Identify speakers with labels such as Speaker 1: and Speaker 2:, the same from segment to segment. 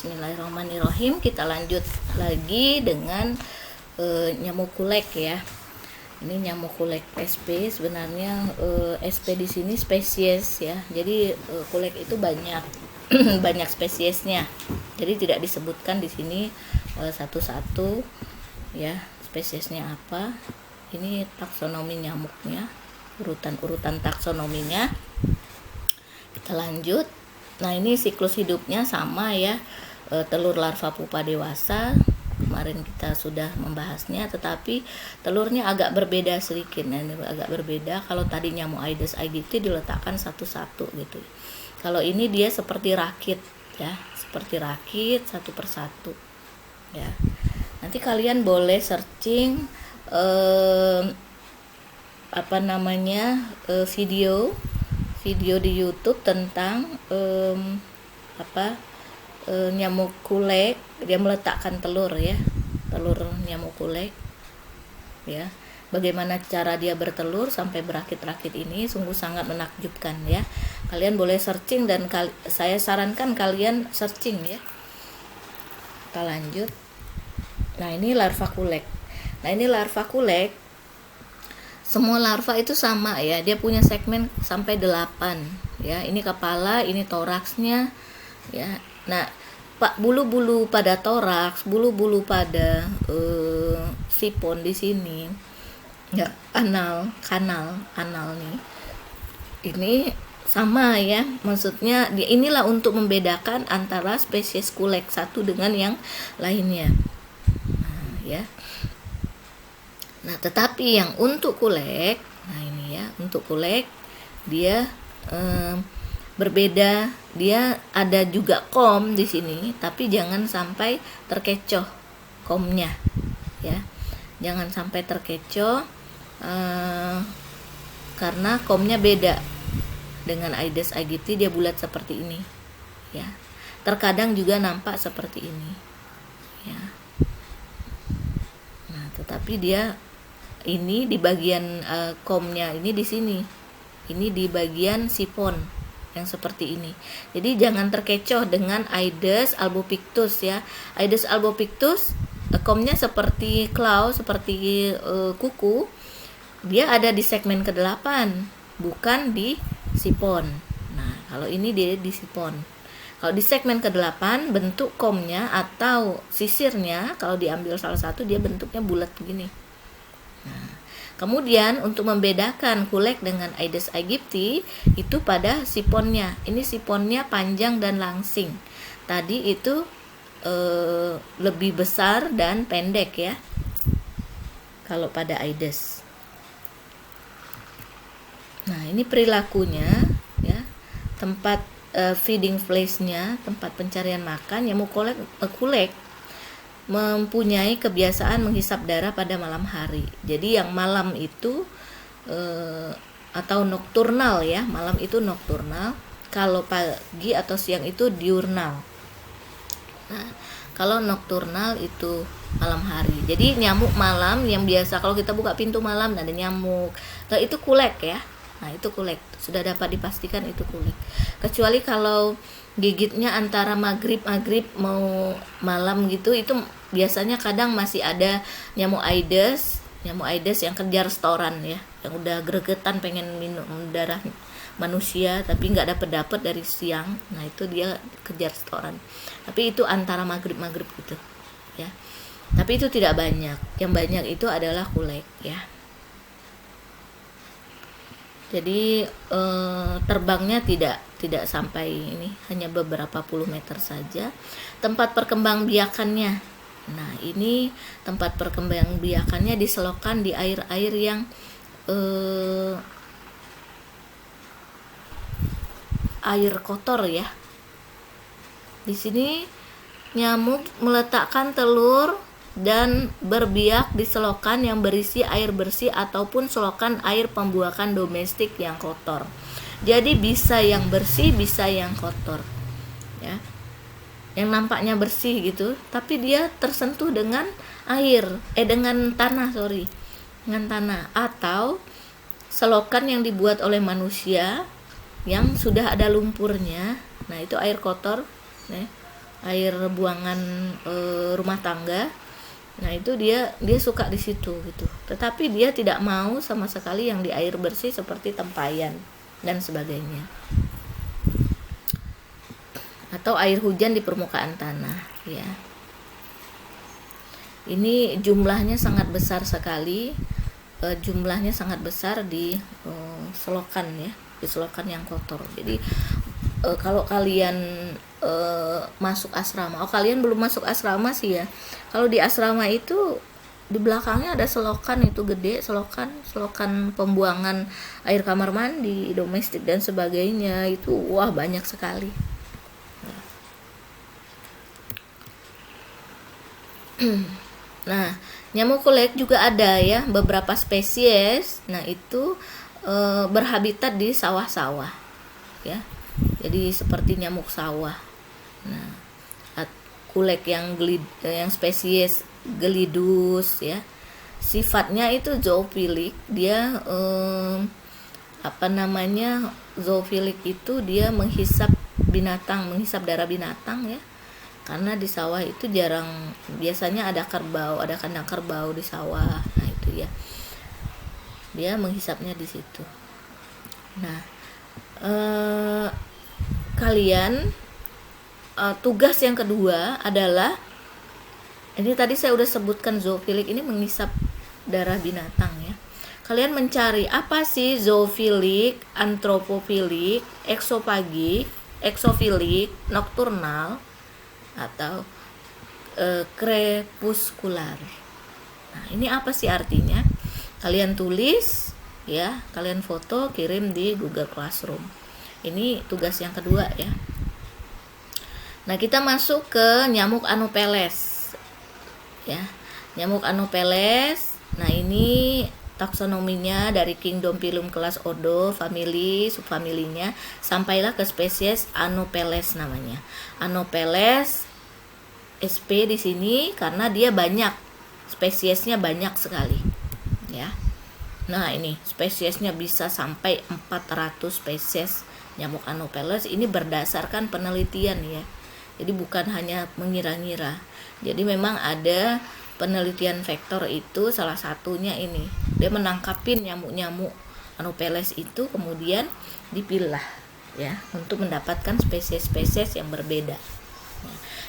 Speaker 1: Bismillahirrahmanirrahim. Kita lanjut lagi dengan nyamuk kulek ya. Ini nyamuk kulek SP. Sebenarnya SP di sini spesies ya. Jadi kulek itu banyak banyak spesiesnya. Jadi tidak disebutkan di sini satu-satu ya spesiesnya apa. Ini taksonomi nyamuknya, urutan taksonominya. Kita lanjut. Nah, ini siklus hidupnya sama ya, telur, larva, pupa, dewasa. Kemarin kita sudah membahasnya, tetapi telurnya agak berbeda sedikit. Nah, ini agak berbeda. Kalau tadi nyamuk Aedes aegypti diletakkan satu-satu gitu. Kalau ini dia seperti rakit ya, seperti rakit satu persatu ya. Nanti kalian boleh searching video di YouTube tentang nyamuk kulek. Dia meletakkan telur ya, telur nyamuk kulek ya. Bagaimana cara dia bertelur sampai berakit-rakit ini sungguh sangat menakjubkan ya. Kalian boleh searching dan saya sarankan kalian searching ya. Kita lanjut. Nah, ini larva kulek. Nah, ini larva kulek. Semua larva itu sama ya, dia punya segmen sampai 8 ya. Ini kepala, ini toraksnya ya. Nah, bulu-bulu pada toraks, bulu-bulu pada sipon di sini ya, kanal nih. Ini sama ya, maksudnya inilah untuk membedakan antara spesies kulek satu dengan yang lainnya. Nah, ya. Nah, tetapi yang untuk kulek, nah ini ya, untuk kulek dia berbeda. Dia ada juga kom di sini, tapi jangan sampai terkecoh komnya, ya. Jangan sampai terkecoh karena komnya beda dengan Aedes aegypti. Dia bulat seperti ini, ya. Terkadang juga nampak seperti ini, ya. Nah, tetapi dia ini di bagian komnya ini di sini. Ini di bagian sipon yang seperti ini. Jadi jangan terkecoh dengan Aedes albopictus ya. Aedes albopictus komnya seperti claw, seperti kuku. Dia ada di segmen ke-8, bukan di sipon. Nah, kalau ini dia di sipon. Kalau di segmen ke-8 bentuk komnya atau sisirnya kalau diambil salah satu dia bentuknya bulat begini. Nah, kemudian untuk membedakan kulek dengan Aedes aegypti itu pada siponnya. Ini siponnya panjang dan langsing. Tadi itu lebih besar dan pendek ya. Kalau pada Aedes. Nah, ini perilakunya ya. Tempat feeding place-nya, tempat pencarian makan. Nyamuk kulek mempunyai kebiasaan menghisap darah pada malam hari. Jadi yang malam itu atau nokturnal ya, malam itu nokturnal. Kalau pagi atau siang itu diurnal. Nah, kalau nokturnal itu malam hari. Jadi nyamuk malam yang biasa kalau kita buka pintu malam ada nyamuk. Nah, itu kulek ya. Nah, itu kulek. Sudah dapat dipastikan itu kulek. Kecuali kalau gigitnya antara maghrib mau malam gitu, itu biasanya kadang masih ada nyamuk Aedes yang kejar setoran ya, yang udah gregetan pengen minum darah manusia tapi nggak dapet dari siang. Nah, itu dia kejar setoran. Tapi itu antara maghrib gitu ya. Tapi itu tidak banyak. Yang banyak itu adalah kulek ya. Jadi terbangnya tidak sampai ini, hanya beberapa puluh meter saja. Tempat perkembangbiakannya. Nah, ini tempat perkembangbiakannya di selokan di air-air yang air kotor ya. Di sini nyamuk meletakkan telur dan berbiak di selokan yang berisi air bersih ataupun selokan air pembuakan domestik yang kotor. Jadi bisa yang bersih, bisa yang kotor ya. Yang nampaknya bersih gitu, tapi dia tersentuh dengan dengan tanah atau selokan yang dibuat oleh manusia yang sudah ada lumpurnya. Nah, itu air kotor air buangan rumah tangga. Nah, itu dia suka di situ gitu. Tetapi dia tidak mau sama sekali yang di air bersih seperti tempayan dan sebagainya. Atau air hujan di permukaan tanah, ya. Ini jumlahnya sangat besar sekali. Jumlahnya sangat besar di selokan, ya, di selokan yang kotor. Jadi kalau kalian masuk asrama, kalian belum masuk asrama sih ya. Kalau di asrama itu di belakangnya ada selokan itu gede, selokan pembuangan air kamar mandi, domestik dan sebagainya. Itu wah banyak sekali. Nah, nyamuk kulek juga ada ya, beberapa spesies. Nah, itu berhabitat di sawah-sawah, ya. Jadi seperti nyamuk sawah. Nah, kulek yang spesies Gelidus, ya. Sifatnya itu zoofilik. Dia zoofilik itu dia menghisap darah binatang, ya. Karena di sawah itu biasanya ada kandang kerbau di sawah. Nah, itu ya. Dia menghisapnya di situ. Nah, kalian tugas yang kedua adalah, ini tadi saya udah sebutkan zoofilik ini menghisap darah binatang, ya. Kalian mencari apa sih zoofilik, antropofilik, eksofilik, nokturnal, atau krepuskular. Nah, ini apa sih artinya? Kalian tulis, ya, kalian foto, kirim di Google Classroom. Ini tugas yang kedua, ya. Nah, kita masuk ke nyamuk Anopheles, ya. Nyamuk Anopheles. Nah, ini taksonominya dari kingdom Phylum kelas Ordo, famili, subfamilinya, sampailah ke spesies Anopheles namanya. Anopheles SP di sini karena dia banyak, spesiesnya banyak sekali, ya. Nah, ini spesiesnya bisa sampai 400 spesies nyamuk Anopheles. Ini berdasarkan penelitian, ya. Jadi bukan hanya mengira-ngira. Jadi memang ada penelitian vektor itu, salah satunya ini. Dia menangkapin nyamuk-nyamuk Anopheles itu, kemudian dipilah, ya, untuk mendapatkan spesies-spesies yang berbeda.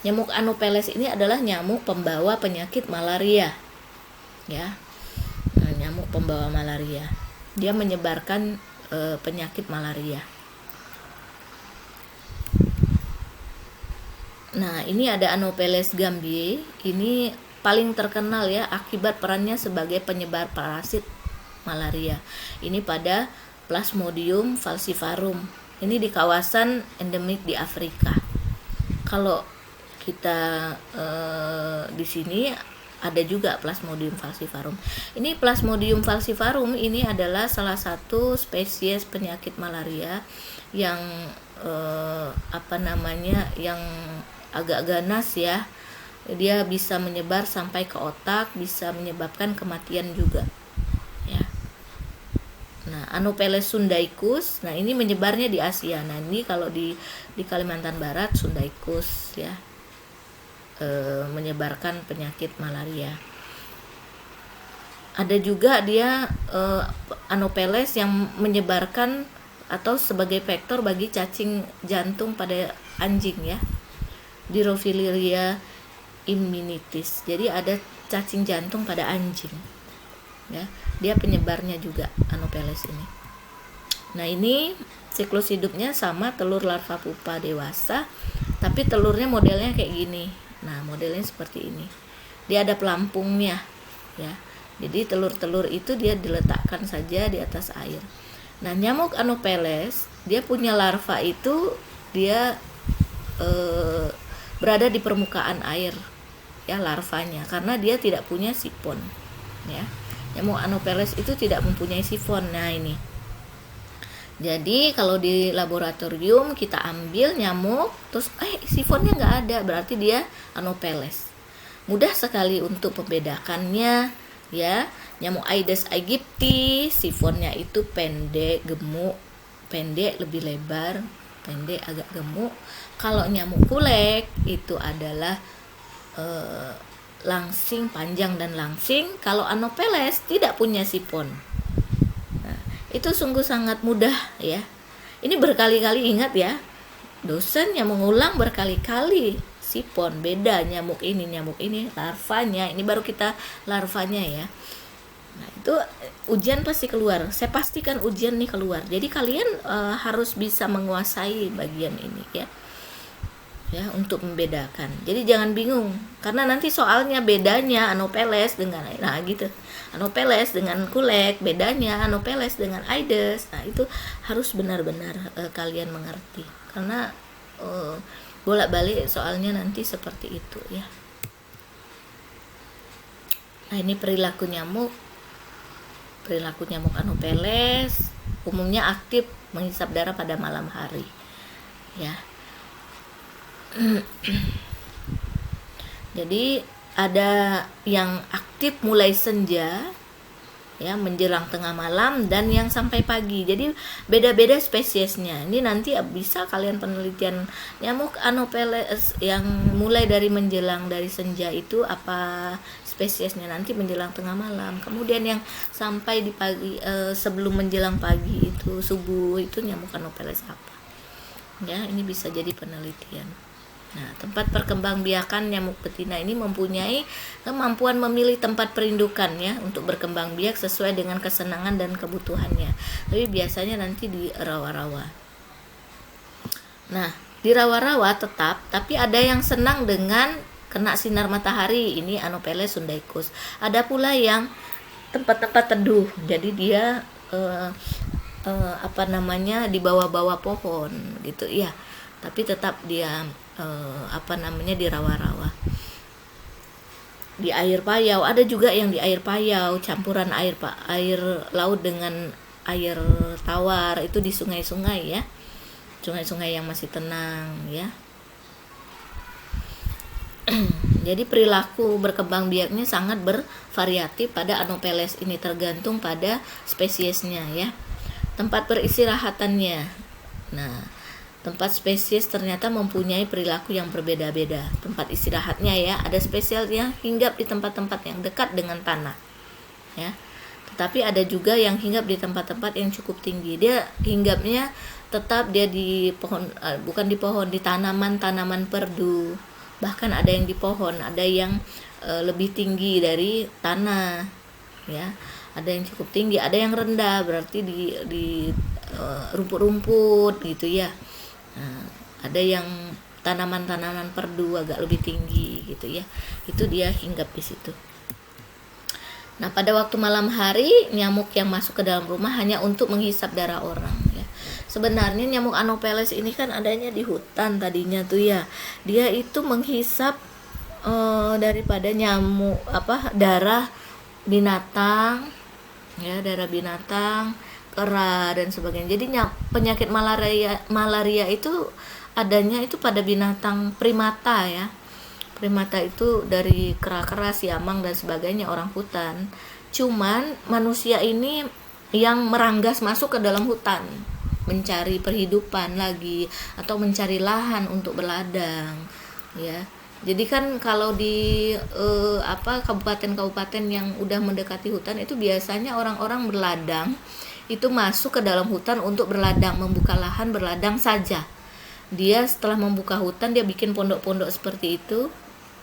Speaker 1: Nyamuk Anopheles ini adalah nyamuk pembawa penyakit malaria, ya. Nah, nyamuk pembawa malaria. Dia menyebarkan penyakit malaria. Nah, ini ada Anopheles gambiae. Ini paling terkenal, ya, akibat perannya sebagai penyebar parasit malaria. Ini pada Plasmodium falciparum. Ini di kawasan endemik di Afrika. Kalau kita di sini ada juga Plasmodium falciparum. Ini Plasmodium falciparum ini adalah salah satu spesies penyakit malaria yang yang agak ganas, ya. Dia bisa menyebar sampai ke otak, bisa menyebabkan kematian juga, ya. Nah, Anopheles sundaicus, nah ini menyebarnya di Asia. Nah, ini kalau di Kalimantan Barat sundaicus, ya, menyebarkan penyakit malaria. Ada juga dia Anopheles yang menyebarkan atau sebagai vektor bagi cacing jantung pada anjing, ya. Dirofilaria immunitis. Jadi ada cacing jantung pada anjing, ya. Dia penyebarnya juga Anopheles ini. Nah, ini siklus hidupnya sama telur larva pupa dewasa, tapi telurnya modelnya kayak gini. Nah, modelnya seperti ini. Dia ada pelampungnya, ya. Jadi telur-telur itu dia diletakkan saja di atas air. Nah, nyamuk Anopheles dia punya larva itu dia berada di permukaan air, ya, larvanya, karena dia tidak punya sifon, ya. Nyamuk Anopheles itu tidak mempunyai sifon. Nah, ini. Jadi kalau di laboratorium kita ambil nyamuk, terus sifonnya nggak ada, berarti dia Anopheles. Mudah sekali untuk membedakannya, ya. Nyamuk Aedes aegypti, sifonnya itu pendek, gemuk, pendek lebih lebar, pendek agak gemuk. Kalau nyamuk kulek itu adalah langsing, panjang dan langsing. Kalau Anopheles tidak punya sipon. Nah, itu sungguh sangat mudah ya. Ini berkali-kali, ingat ya, dosen yang mengulang berkali-kali. Sipon beda, nyamuk ini larvanya, ini baru kita larvanya ya. Nah, itu ujian pasti keluar. Saya pastikan ujian nih keluar. Jadi kalian harus bisa menguasai bagian ini ya. Ya, untuk membedakan. Jadi jangan bingung karena nanti soalnya bedanya Anopheles dengan gitu. Anopheles dengan kulek, bedanya Anopheles dengan Aedes. Nah, itu harus benar-benar kalian mengerti. Karena bolak-balik soalnya nanti seperti itu ya. Nah, ini perilaku nyamuk. Perilaku nyamuk Anopheles umumnya aktif menghisap darah pada malam hari. Ya. Jadi ada yang aktif mulai senja ya, menjelang tengah malam, dan yang sampai pagi. Jadi beda-beda spesiesnya. Ini nanti bisa kalian penelitian nyamuk Anopheles yang mulai dari menjelang dari senja itu apa spesiesnya, nanti menjelang tengah malam. Kemudian yang sampai di pagi sebelum menjelang pagi itu subuh, itu nyamuk Anopheles apa. Ya, ini bisa jadi penelitian. Nah, tempat perkembangbiakan nyamuk betina ini mempunyai kemampuan memilih tempat perindukan ya untuk berkembang biak sesuai dengan kesenangan dan kebutuhannya. Tapi biasanya nanti di rawa-rawa. Nah, di rawa-rawa tetap, tapi ada yang senang dengan kena sinar matahari, ini Anopheles sundaicus. Ada pula yang tempat-tempat teduh, jadi dia di bawah-bawah pohon gitu ya. Tapi tetap dia di rawa-rawa. Di air payau ada juga yang di air payau, campuran air laut dengan air tawar, itu di sungai-sungai ya. Sungai-sungai yang masih tenang ya. Jadi perilaku berkembang biaknya sangat bervariatif pada Anopheles ini, tergantung pada spesiesnya ya. Tempat peristirahatannya. Nah, tempat spesies ternyata mempunyai perilaku yang berbeda-beda. Tempat istirahatnya ya, ada spesies yang hinggap di tempat-tempat yang dekat dengan tanah. Ya. Tetapi ada juga yang hinggap di tempat-tempat yang cukup tinggi. Dia hinggapnya tetap dia di pohon, bukan di pohon, di tanaman-tanaman perdu. Bahkan ada yang di pohon, ada yang lebih tinggi dari tanah. Ya. Ada yang cukup tinggi, ada yang rendah, berarti di rumput-rumput gitu ya. Nah, ada yang tanaman-tanaman perdu agak lebih tinggi gitu ya. Itu dia hinggap di situ. Nah, pada waktu malam hari nyamuk yang masuk ke dalam rumah hanya untuk menghisap darah orang ya. Sebenarnya nyamuk Anopheles ini kan adanya di hutan tadinya tuh ya. Dia itu menghisap daripada nyamuk darah binatang ya, darah binatang, kera dan sebagainya. Jadi penyakit malaria itu adanya itu pada binatang primata ya. Primata itu dari kera-kera, siamang dan sebagainya, orang hutan. Cuman manusia ini yang meranggas masuk ke dalam hutan, mencari perhidupan lagi atau mencari lahan untuk berladang ya. Jadi kan kalau di kabupaten-kabupaten yang udah mendekati hutan itu biasanya orang-orang berladang itu masuk ke dalam hutan untuk berladang, membuka lahan berladang saja. Dia setelah membuka hutan dia bikin pondok-pondok seperti itu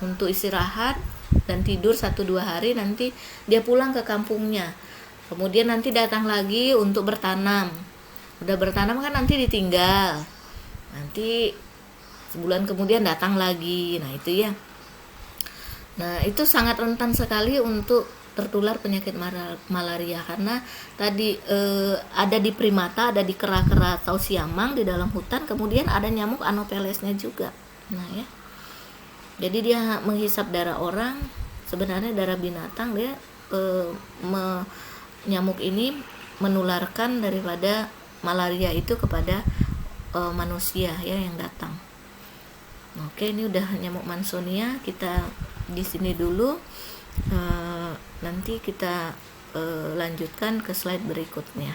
Speaker 1: untuk istirahat dan tidur 1-2 hari, nanti dia pulang ke kampungnya. Kemudian nanti datang lagi untuk bertanam. Udah bertanam kan nanti ditinggal. Nanti sebulan kemudian datang lagi. Nah, itu ya. Nah, itu sangat rentan sekali untuk tertular penyakit malaria karena tadi ada di primata, ada di kera-kera atau siamang di dalam hutan, kemudian ada nyamuk Anophelesnya juga. Nah, ya. Jadi dia menghisap darah orang, sebenarnya darah binatang. Dia nyamuk ini menularkan daripada malaria itu kepada manusia ya yang datang. Oke, ini udah nyamuk Mansonia, kita di sini dulu. Nanti kita lanjutkan ke slide berikutnya.